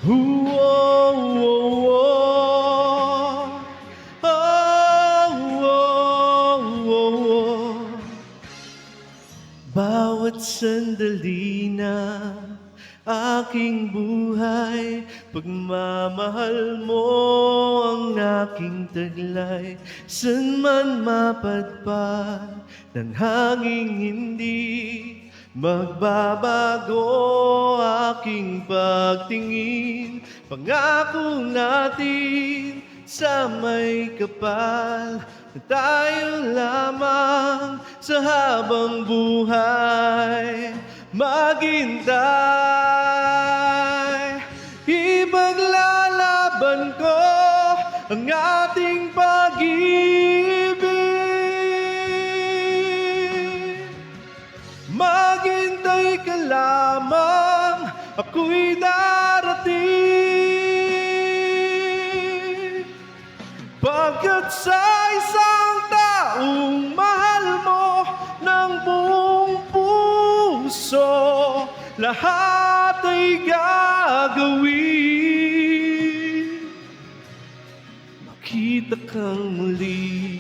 Bawat sandali na aking buhay, pagmamahal mo ang aking taglay. San man mapadpad ng hanging hindi magbabago aking pagtingin. Pangako natin sa may kapal na tayo lamang sa habang buhay maghintay. Ipaglalaban ko ang ating pag-ibig. Maghintay ka lamang, ako'y darating. Pagkat sa isang taong mahal mo ng buong puso, lahat ay gagawin. Makita kang muli,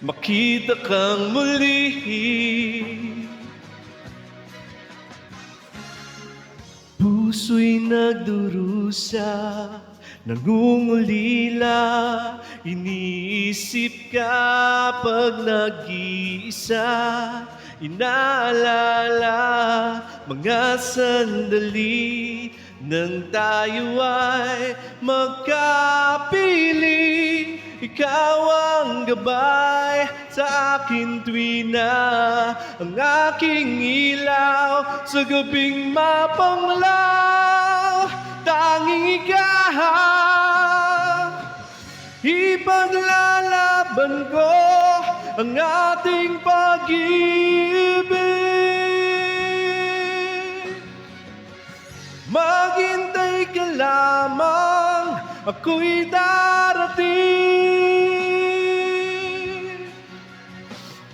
makita kang muli. Puso'y nagdurusa, nangungulila, iniisip ka pag nag-iisa. Inaalala mga sandali nang tayo ay magkapiling. Ikaw ang gabay sa akin tuwi na ang aking ilaw sa gabing mapanglaw. Tanging ikaw, ipaglalaban ko ang ating pag-ibig. Maghintay ka lamang, ako'y darating.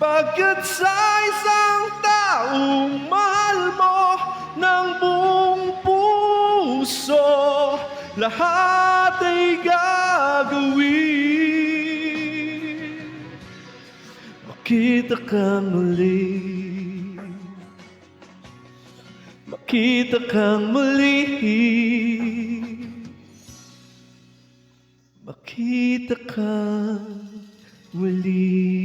Pagkat sa isang taong mahal mo ng buong puso, lahat ay gagawin. Makita kang muli, makita kang muli, makita kang muli.